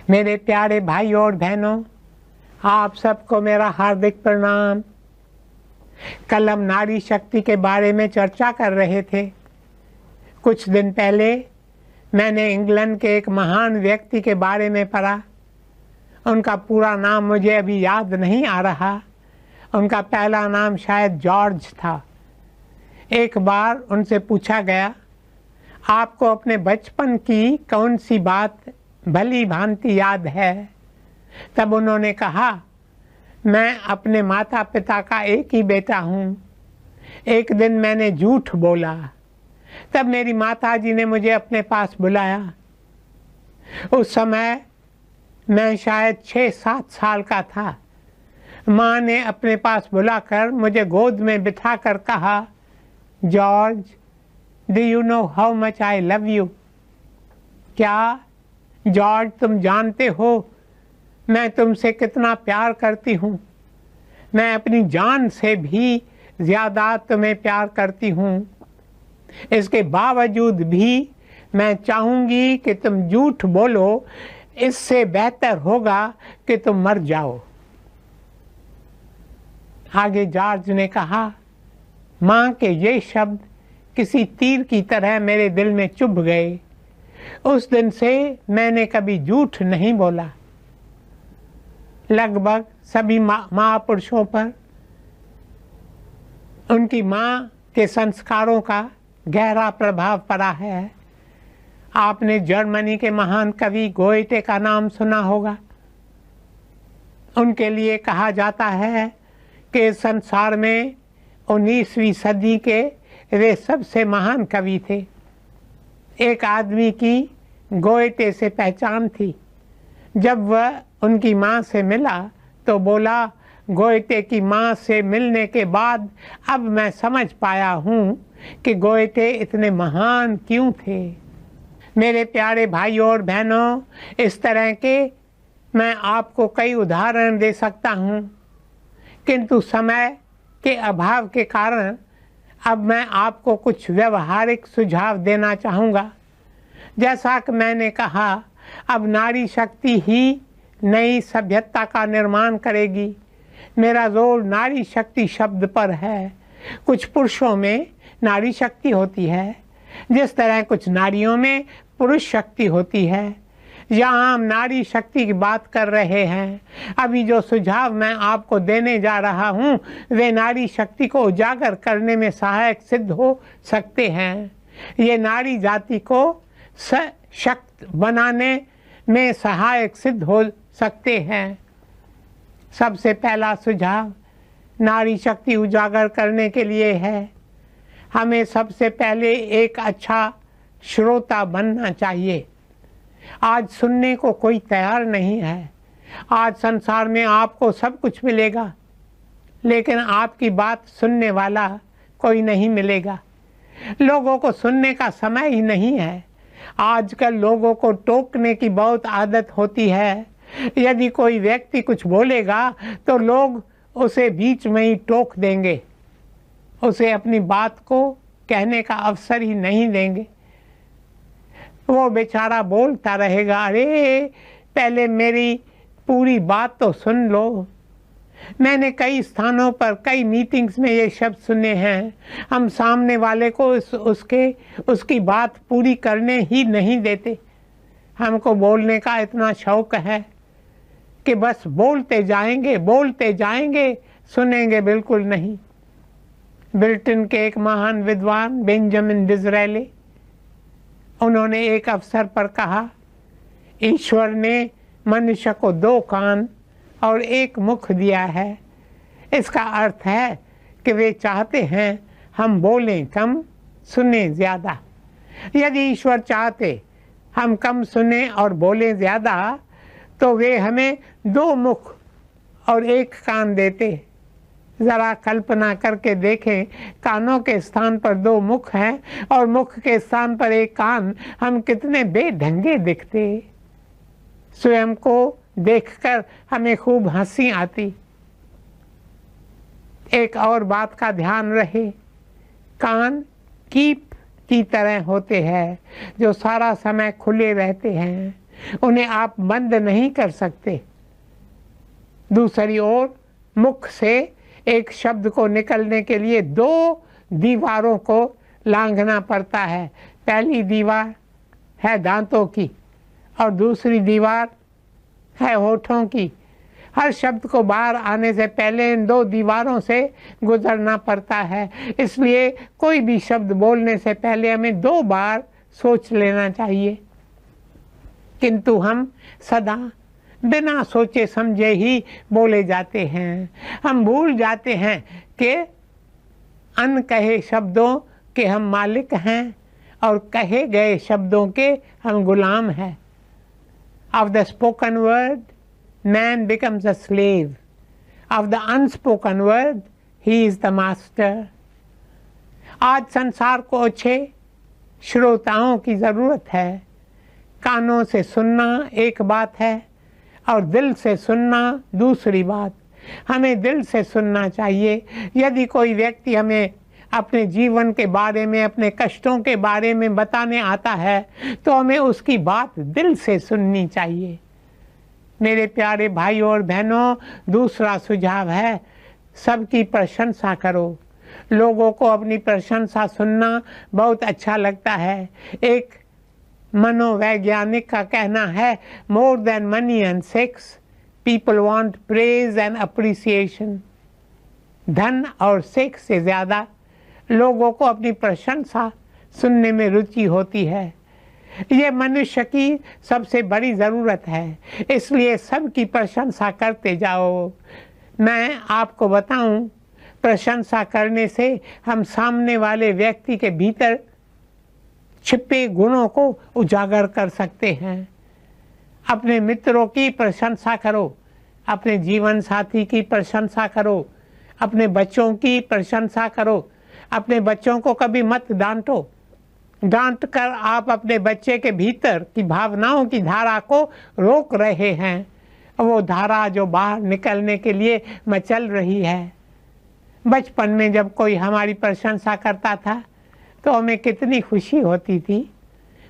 मेरे प्यारे भाई और बहनों, आप सबको मेरा हार्दिक प्रणाम। कल हम नारी शक्ति के बारे में चर्चा कर रहे थे। कुछ दिन पहले मैंने इंग्लैंड के एक महान व्यक्ति के बारे में पढ़ा। उनका पूरा नाम मुझे अभी याद नहीं आ रहा। उनका पहला नाम शायद जॉर्ज था। एक बार उनसे पूछा गया, आपको अपने बचपन की कौन सी बात भली भांति याद है? तब उन्होंने कहा, मैं अपने माता पिता का एक ही बेटा हूँ। एक दिन मैंने झूठ बोला। तब मेरी माता जी ने मुझे अपने पास बुलाया। उस समय मैं शायद 6-7 साल का था। माँ ने अपने पास बुलाकर मुझे गोद में बिठाकर कहा, George, do you know how much I love you? क्या जॉर्ज, तुम जानते हो मैं तुमसे कितना प्यार करती हूँ? मैं अपनी जान से भी ज़्यादा तुम्हें प्यार करती हूँ। इसके बावजूद भी मैं चाहूँगी कि तुम झूठ बोलो। इससे बेहतर होगा कि तुम मर जाओ। आगे जॉर्ज ने कहा, माँ के ये शब्द किसी तीर की तरह मेरे दिल में चुभ गए। उस दिन से मैंने कभी झूठ नहीं बोला। लगभग सभी महापुरुषों पर उनकी माँ के संस्कारों का गहरा प्रभाव पड़ा है। आपने जर्मनी के महान कवि गोएटे का नाम सुना होगा। उनके लिए कहा जाता है कि संसार में 19वीं सदी के वे सबसे महान कवि थे। एक आदमी की गोएटे से पहचान थी। जब वह उनकी माँ से मिला तो बोला, गोएटे की माँ से मिलने के बाद अब मैं समझ पाया हूँ कि गोएटे इतने महान क्यों थे। मेरे प्यारे भाइयों और बहनों, इस तरह के मैं आपको कई उदाहरण दे सकता हूँ, किंतु समय के अभाव के कारण अब मैं आपको कुछ व्यवहारिक सुझाव देना चाहूँगा। जैसा कि मैंने कहा, अब नारी शक्ति ही नई सभ्यता का निर्माण करेगी। मेरा जोर नारी शक्ति शब्द पर है। कुछ पुरुषों में नारी शक्ति होती है, जिस तरह कुछ नारियों में पुरुष शक्ति होती है। यहाँ हम नारी शक्ति की बात कर रहे हैं। अभी जो सुझाव मैं आपको देने जा रहा हूँ वे नारी शक्ति को उजागर करने में सहायक सिद्ध हो सकते हैं। ये नारी जाति को सशक्त बनाने में सहायक सिद्ध हो सकते हैं। सबसे पहला सुझाव नारी शक्ति उजागर करने के लिए है, हमें सबसे पहले एक अच्छा श्रोता बनना चाहिए। आज सुनने को कोई तैयार नहीं है। आज संसार में आपको सब कुछ मिलेगा, लेकिन आपकी बात सुनने वाला कोई नहीं मिलेगा। लोगों को सुनने का समय ही नहीं है। आजकल लोगों को टोकने की बहुत आदत होती है। यदि कोई व्यक्ति कुछ बोलेगा तो लोग उसे बीच में ही टोक देंगे, उसे अपनी बात को कहने का अवसर ही नहीं देंगे। वो बेचारा बोलता रहेगा, अरे पहले मेरी पूरी बात तो सुन लो। मैंने कई स्थानों पर कई मीटिंग्स में ये शब्द सुने हैं। हम सामने वाले को उसकी बात पूरी करने ही नहीं देते। हमको बोलने का इतना शौक है कि बस बोलते जाएंगे, सुनेंगे बिल्कुल नहीं। ब्रिटेन के एक महान विद्वान बेंजामिन डिज़रायली, उन्होंने एक अवसर पर कहा, ईश्वर ने मनुष्य को 2 कान और 1 मुख दिया है। इसका अर्थ है कि वे चाहते हैं हम बोलें कम, सुने ज़्यादा। यदि ईश्वर चाहते हम कम सुने और बोलें ज़्यादा तो वे हमें 2 मुख और 1 कान देते। ज़रा कल्पना करके देखें, कानों के स्थान पर 2 मुख हैं और मुख के स्थान पर 1 कान। हम कितने बेढंगे दिखते। स्वयं को देखकर हमें खूब हंसी आती। एक और बात का ध्यान रहे, कान कीप की तरह होते हैं जो सारा समय खुले रहते हैं। उन्हें आप बंद नहीं कर सकते। दूसरी ओर मुख से एक शब्द को निकलने के लिए दो दीवारों को लांघना पड़ता है। पहली दीवार है दांतों की और दूसरी दीवार है होठों की। हर शब्द को बाहर आने से पहले इन दो दीवारों से गुजरना पड़ता है। इसलिए कोई भी शब्द बोलने से पहले हमें 2 बार सोच लेना चाहिए, किंतु हम सदा बिना सोचे समझे ही बोले जाते हैं। हम भूल जाते हैं कि अनकहे शब्दों के हम मालिक हैं और कहे गए शब्दों के हम गुलाम हैं। Of the spoken word, man becomes a slave. Of the unspoken word, he is the master. आज संसार को अच्छे श्रोताओं की ज़रूरत है। कानों से सुनना एक बात है और दिल से सुनना दूसरी बात। हमें दिल से सुनना चाहिए। यदि कोई व्यक्ति हमें अपने जीवन के बारे में, अपने कष्टों के बारे में बताने आता है तो हमें उसकी बात दिल से सुननी चाहिए। मेरे प्यारे भाइयों और बहनों, दूसरा सुझाव है सबकी प्रशंसा करो। लोगों को अपनी प्रशंसा सुनना बहुत अच्छा लगता है। एक मनोवैज्ञानिक का कहना है, more than money and sex people want praise and appreciation. धन और सेक्स से ज़्यादा लोगों को अपनी प्रशंसा सुनने में रुचि होती है। ये मनुष्य की सबसे बड़ी ज़रूरत है, इसलिए सबकी प्रशंसा करते जाओ। मैं आपको बताऊं, प्रशंसा करने से हम सामने वाले व्यक्ति के भीतर छिपे गुणों को उजागर कर सकते हैं। अपने मित्रों की प्रशंसा करो, अपने जीवन साथी की प्रशंसा करो, अपने बच्चों की प्रशंसा करो। अपने बच्चों को कभी मत डांटो। डांट कर आप अपने बच्चे के भीतर की भावनाओं की धारा को रोक रहे हैं। वो धारा जो बाहर निकलने के लिए मचल रही है। बचपन में जब कोई हमारी प्रशंसा करता था तो हमें कितनी खुशी होती थी।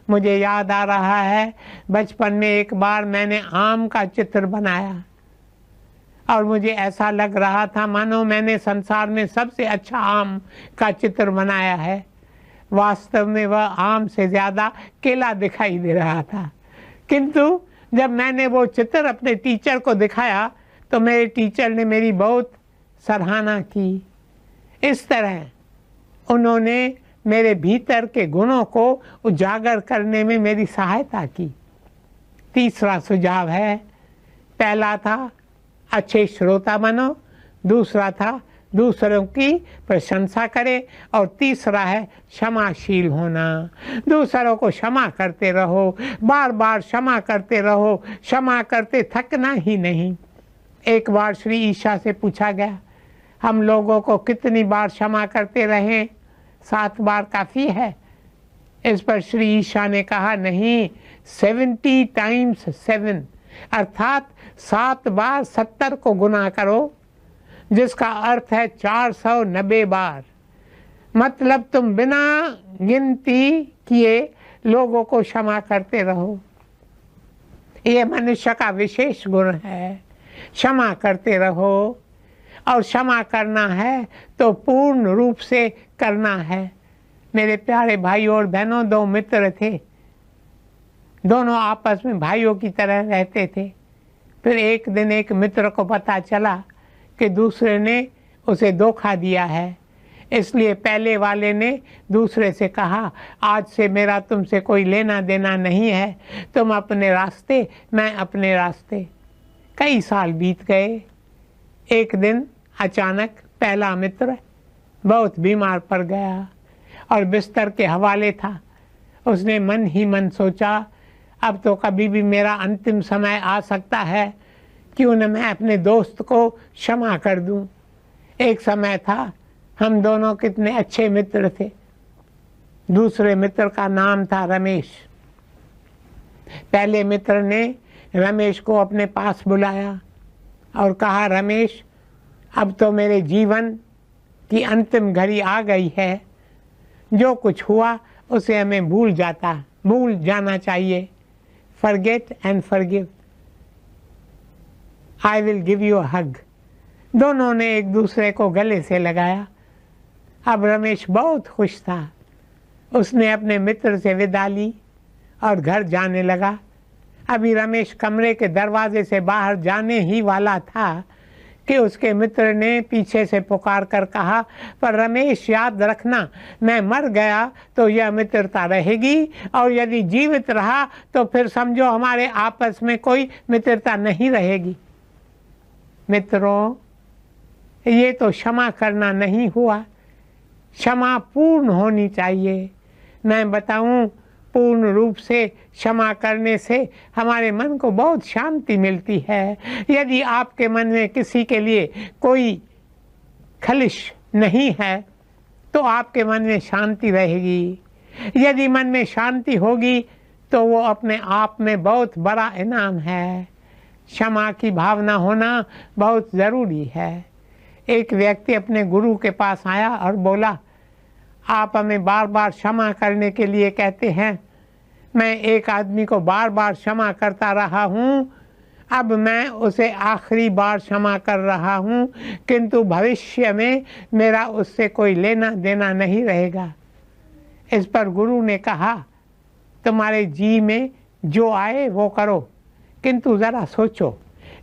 मुझे याद आ रहा है, बचपन में एक बार मैंने आम का चित्र बनाया और मुझे ऐसा लग रहा था मानो मैंने संसार में सबसे अच्छा आम का चित्र बनाया है। वास्तव में वह आम से ज़्यादा केला दिखाई दे रहा था। किंतु जब मैंने वो चित्र अपने टीचर को दिखाया तो मेरे टीचर ने मेरी बहुत सराहना की। इस तरह उन्होंने मेरे भीतर के गुणों को उजागर करने में मेरी सहायता की। तीसरा सुझाव है, पहला था अच्छे श्रोता बनो, दूसरा था दूसरों की प्रशंसा करें और तीसरा है क्षमाशील होना। दूसरों को क्षमा करते रहो, बार बार क्षमा करते रहो, क्षमा करते थकना ही नहीं। एक बार श्री ईशा से पूछा गया, हम लोगों को कितनी बार क्षमा करते रहें? 7 बार काफ़ी है? इस पर श्री ईशा ने कहा, नहीं, 70 टाइम्स 7, अर्थात 7 बार 70 को गुना करो, जिसका अर्थ है 490 बार। मतलब तुम बिना गिनती किए लोगों को क्षमा करते रहो। ये मनुष्य का विशेष गुण है, क्षमा करते रहो। और क्षमा करना है तो पूर्ण रूप से करना है। मेरे प्यारे भाइयों और बहनों, 2 मित्र थे, दोनों आपस में भाइयों की तरह रहते थे। फिर एक दिन एक मित्र को पता चला कि दूसरे ने उसे धोखा दिया है, इसलिए पहले वाले ने दूसरे से कहा, आज से मेरा तुमसे कोई लेना देना नहीं है, तुम अपने रास्ते, मैं अपने रास्ते। कई साल बीत गए। एक दिन अचानक पहला मित्र बहुत बीमार पड़ गया और बिस्तर के हवाले था। उसने मन ही मन सोचा, अब तो कभी भी मेरा अंतिम समय आ सकता है, क्यों न मैं अपने दोस्त को क्षमा कर दूं। एक समय था, हम दोनों कितने अच्छे मित्र थे। दूसरे मित्र का नाम था रमेश। पहले मित्र ने रमेश को अपने पास बुलाया और कहा, रमेश, अब तो मेरे जीवन की अंतिम घड़ी आ गई है। जो कुछ हुआ उसे हमें भूल जाना चाहिए। forget and forgive. I will give you a hug. दोनों ने एक दूसरे को गले से लगाया। अब रमेश बहुत खुश था। उसने अपने मित्र से विदा ली और घर जाने लगा। अभी रमेश कमरे के दरवाजे से बाहर जाने ही वाला था कि उसके मित्र ने पीछे से पुकार कर कहा, पर रमेश याद रखना, मैं मर गया तो यह मित्रता रहेगी, और यदि जीवित रहा तो फिर समझो हमारे आपस में कोई मित्रता नहीं रहेगी। मित्रों, ये तो क्षमा करना नहीं हुआ, क्षमा पूर्ण होनी चाहिए। मैं बताऊं, पूर्ण रूप से क्षमा करने से हमारे मन को बहुत शांति मिलती है। यदि आपके मन में किसी के लिए कोई खलिश नहीं है तो आपके मन में शांति रहेगी। यदि मन में शांति होगी तो वो अपने आप में बहुत बड़ा इनाम है। क्षमा की भावना होना बहुत ज़रूरी है। एक व्यक्ति अपने गुरु के पास आया और बोला, आप हमें बार बार क्षमा करने के लिए कहते हैं, मैं एक आदमी को बार बार क्षमा करता रहा हूँ, अब मैं उसे आखिरी बार क्षमा कर रहा हूँ, किंतु भविष्य में मेरा उससे कोई लेना देना नहीं रहेगा। इस पर गुरु ने कहा, तुम्हारे जी में जो आए वो करो, किंतु ज़रा सोचो,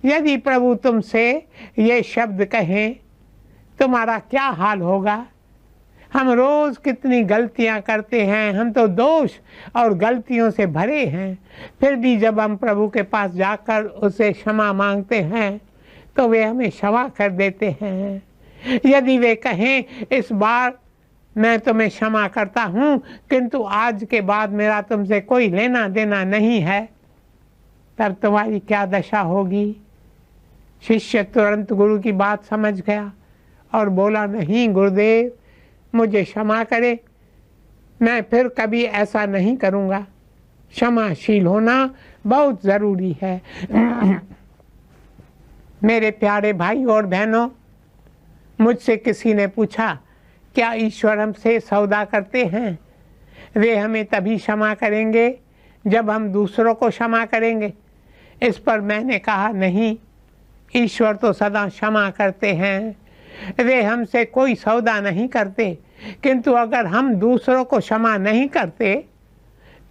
यदि प्रभु तुमसे ये शब्द कहें तुम्हारा क्या हाल होगा। हम रोज़ कितनी गलतियां करते हैं, हम तो दोष और गलतियों से भरे हैं। फिर भी जब हम प्रभु के पास जाकर उसे क्षमा मांगते हैं तो वे हमें क्षमा कर देते हैं। यदि वे कहें, इस बार मैं तुम्हें क्षमा करता हूँ, किंतु आज के बाद मेरा तुमसे कोई लेना देना नहीं है, तब तुम्हारी क्या दशा होगी। शिष्य तुरंत गुरु की बात समझ गया और बोला, नहीं गुरुदेव, मुझे क्षमा करें, मैं फिर कभी ऐसा नहीं करूँगा। क्षमाशील होना बहुत ज़रूरी है। मेरे प्यारे भाई और बहनों, मुझसे किसी ने पूछा, क्या ईश्वर हमसे सौदा करते हैं? वे हमें तभी क्षमा करेंगे जब हम दूसरों को क्षमा करेंगे। इस पर मैंने कहा, नहीं, ईश्वर तो सदा क्षमा करते हैं, वे हमसे कोई सौदा नहीं करते, किंतु अगर हम दूसरों को क्षमा नहीं करते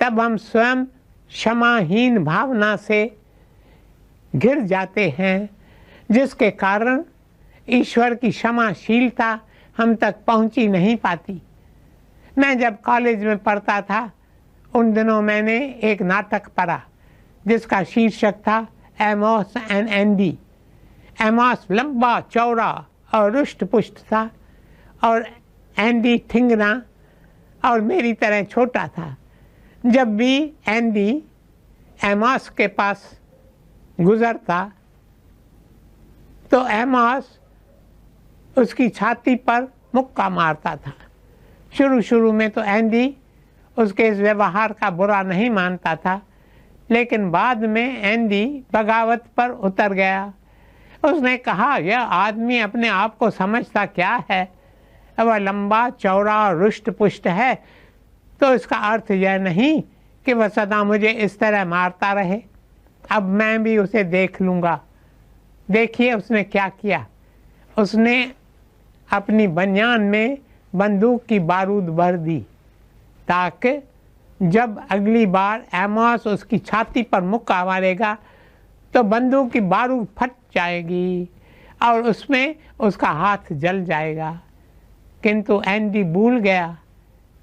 तब हम स्वयं क्षमाहीन भावना से घिर जाते हैं, जिसके कारण ईश्वर की क्षमाशीलता हम तक पहुंची नहीं पाती। मैं जब कॉलेज में पढ़ता था उन दिनों मैंने एक नाटक पढ़ा जिसका शीर्षक था एमॉस एंड एंडी। एमॉस लंबा चौड़ा और रुष्ट पुष्ट था और एंडी ठिंगना और मेरी तरह छोटा था। जब भी एंडी एमॉस के पास गुजरता तो एमॉस उसकी छाती पर मुक्का मारता था। शुरू में तो एंडी उसके इस व्यवहार का बुरा नहीं मानता था, लेकिन बाद में एंडी बगावत पर उतर गया। उसने कहा, यह आदमी अपने आप को समझता क्या है? वह लंबा चौड़ा और रुष्ट पुष्ट है तो इसका अर्थ यह नहीं कि वह सदा मुझे इस तरह मारता रहे। अब मैं भी उसे देख लूँगा। देखिए उसने क्या किया। उसने अपनी बनियान में बंदूक की बारूद भर दी ताकि जब अगली बार एमॉस उसकी छाती पर मुक्का मारेगा तो बंदूक की बारूद फट जाएगी और उसमें उसका हाथ जल जाएगा। किंतु एंडी भूल गया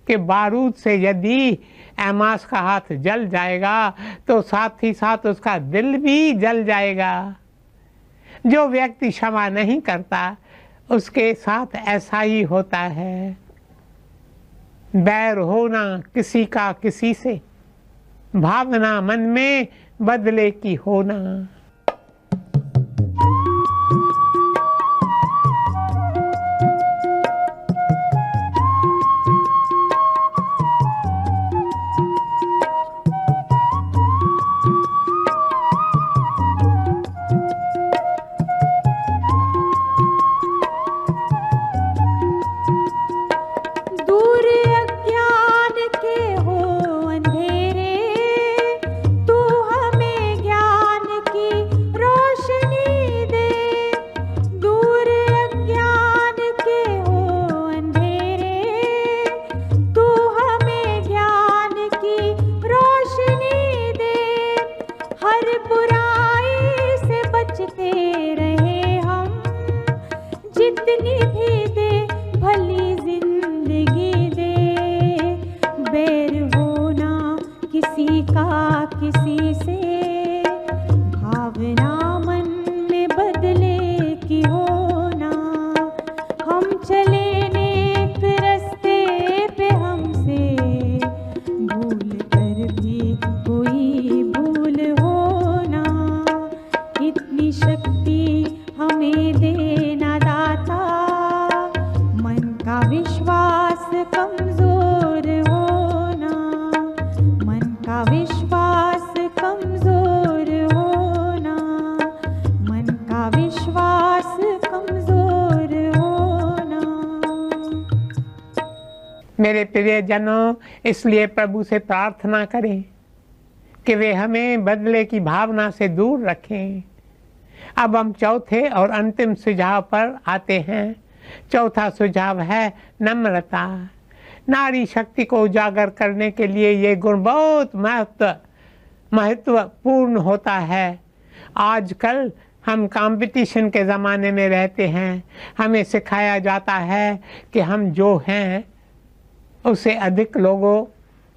कि बारूद से यदि एमॉस का हाथ जल जाएगा तो साथ ही साथ उसका दिल भी जल जाएगा। जो व्यक्ति क्षमा नहीं करता उसके साथ ऐसा ही होता है। बैर होना किसी का किसी से, भावना मन में बदले की होना। दूर अज्ञान के हो अंधेरे, तू किसी से भावना मन में बदले की हो ना। हम चले नेक रास्ते पे हमसे भूल कर भी कोई भूल हो ना। इतनी शक्ति हमें देना दाता, मन का विश्वास कमजोर होना, मन का विश्वास कमजोर होना, मन का विश्वास कमजोर होना। मेरे प्रियजनों, इसलिए प्रभु से प्रार्थना करें कि वे हमें बदले की भावना से दूर रखें। अब हम चौथे और अंतिम सुझाव पर आते हैं। चौथा सुझाव है नम्रता। नारी शक्ति को उजागर करने के लिए ये गुण बहुत महत्वपूर्ण होता है। आजकल हम कंपटीशन के ज़माने में रहते हैं। हमें सिखाया जाता है कि हम जो हैं उससे अधिक लोगों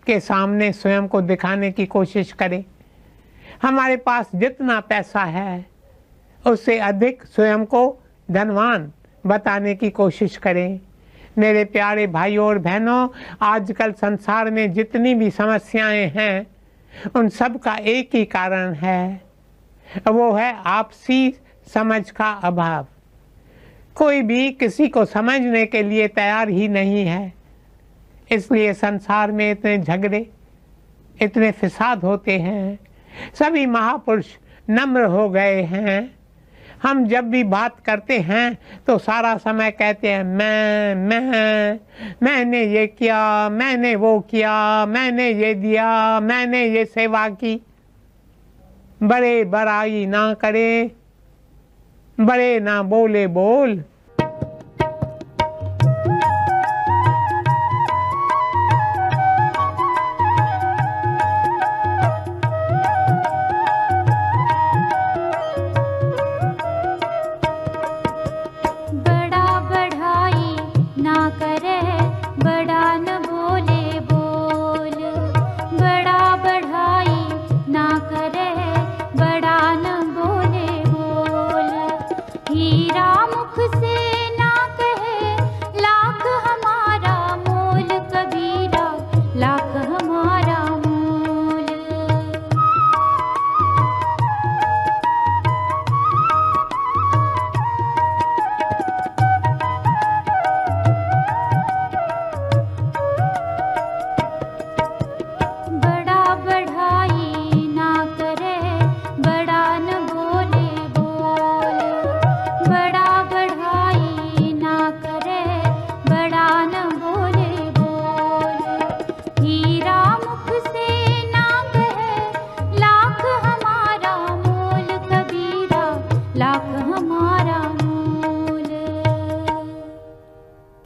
के सामने स्वयं को दिखाने की कोशिश करें। हमारे पास जितना पैसा है उससे अधिक स्वयं को धनवान बताने की कोशिश करें। मेरे प्यारे भाइयों और बहनों, आजकल संसार में जितनी भी समस्याएं हैं उन सब का एक ही कारण है, वो है आपसी समझ का अभाव। कोई भी किसी को समझने के लिए तैयार ही नहीं है। इसलिए संसार में इतने झगड़े, इतने फिसाद होते हैं। सभी महापुरुष नम्र हो गए हैं। हम जब भी बात करते हैं तो सारा समय कहते हैं मैंने ये किया, मैंने वो किया, मैंने ये दिया, मैंने ये सेवा की। बड़े बड़ाई ना करे, बड़े ना बोले बोल।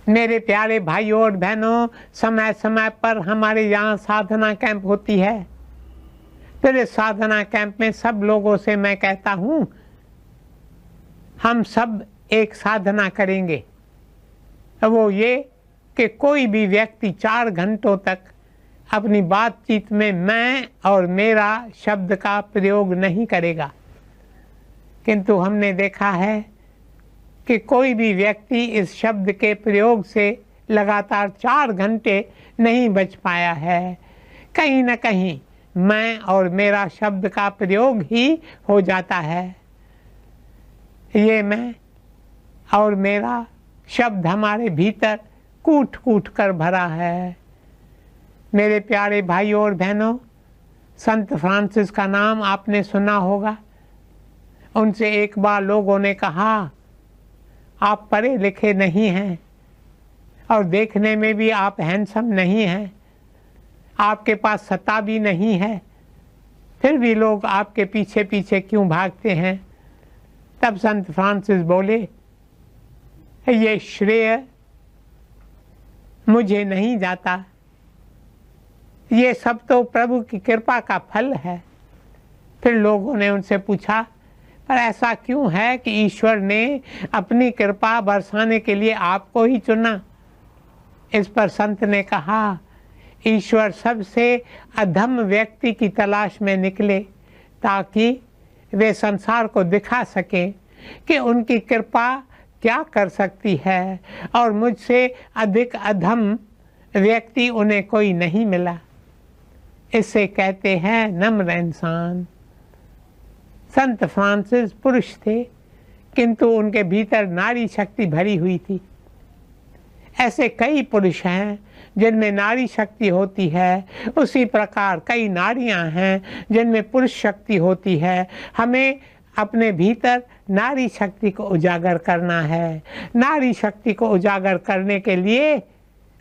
मेरे प्यारे भाइयों और बहनों, समय समय पर हमारे यहाँ साधना कैंप होती है। फिर इस साधना कैंप में सब लोगों से मैं कहता हूँ, हम सब एक साधना करेंगे। वो ये कि कोई भी व्यक्ति 4 घंटों तक अपनी बातचीत में मैं और मेरा शब्द का प्रयोग नहीं करेगा। किंतु हमने देखा है कि कोई भी व्यक्ति इस शब्द के प्रयोग से लगातार 4 घंटे नहीं बच पाया है। कहीं न कहीं मैं और मेरा शब्द का प्रयोग ही हो जाता है। ये मैं और मेरा शब्द हमारे भीतर कूट कूट कर भरा है। मेरे प्यारे भाइयों और बहनों, संत फ्रांसिस का नाम आपने सुना होगा। उनसे एक बार लोगों ने कहा, आप पढ़े लिखे नहीं हैं और देखने में भी आप हैंडसम नहीं हैं, आपके पास सत्ता भी नहीं है, फिर भी लोग आपके पीछे पीछे क्यों भागते हैं? तब संत फ्रांसिस बोले, ये श्रेय मुझे नहीं जाता, ये सब तो प्रभु की कृपा का फल है। फिर लोगों ने उनसे पूछा, पर ऐसा क्यों है कि ईश्वर ने अपनी कृपा बरसाने के लिए आपको ही चुना? इस पर संत ने कहा, ईश्वर सबसे अधम व्यक्ति की तलाश में निकले ताकि वे संसार को दिखा सकें कि उनकी कृपा क्या कर सकती है, और मुझसे अधिक अधम व्यक्ति उन्हें कोई नहीं मिला। इसे कहते हैं नम्र इंसान। संत फ्रांसिस पुरुष थे, किंतु उनके भीतर नारी शक्ति भरी हुई थी। ऐसे कई पुरुष हैं जिनमें नारी शक्ति होती है, उसी प्रकार कई नारियां हैं जिनमें पुरुष शक्ति होती है। हमें अपने भीतर नारी शक्ति को उजागर करना है। नारी शक्ति को उजागर करने के लिए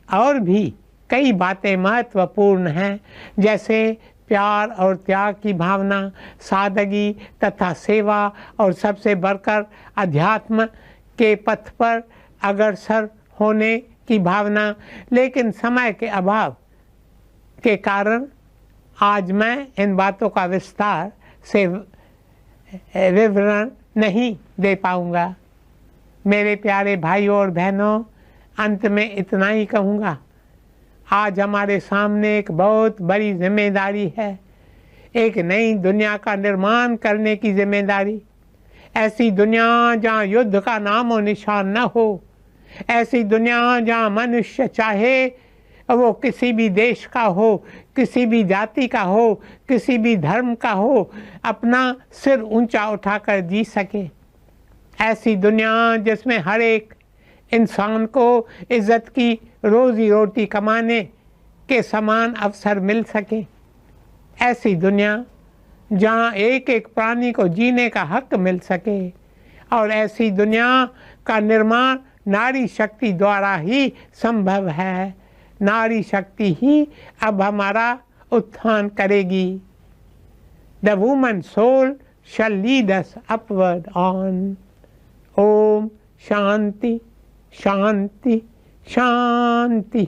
और भी कई बातें महत्वपूर्ण हैं, जैसे प्यार और त्याग की भावना, सादगी तथा सेवा, और सबसे बढ़कर अध्यात्म के पथ पर अग्रसर होने की भावना। लेकिन समय के अभाव के कारण आज मैं इन बातों का विस्तार से विवरण नहीं दे पाऊंगा। मेरे प्यारे भाइयों और बहनों, अंत में इतना ही कहूँगा, आज हमारे सामने एक बहुत बड़ी जिम्मेदारी है, एक नई दुनिया का निर्माण करने की जिम्मेदारी। ऐसी दुनिया जहाँ युद्ध का नाम और निशान न हो, ऐसी दुनिया जहाँ मनुष्य चाहे वो किसी भी देश का हो, किसी भी जाति का हो, किसी भी धर्म का हो, अपना सिर ऊंचा उठाकर जी सके। ऐसी दुनिया जिसमें हर एक इंसान को इज्जत की रोजी रोटी कमाने के समान अवसर मिल सके। ऐसी दुनिया जहाँ एक एक प्राणी को जीने का हक मिल सके, और ऐसी दुनिया का निर्माण नारी शक्ति द्वारा ही संभव है। नारी शक्ति ही अब हमारा उत्थान करेगी। The woman soul shall lead us upward on. Om Shanti Shanti Shanti.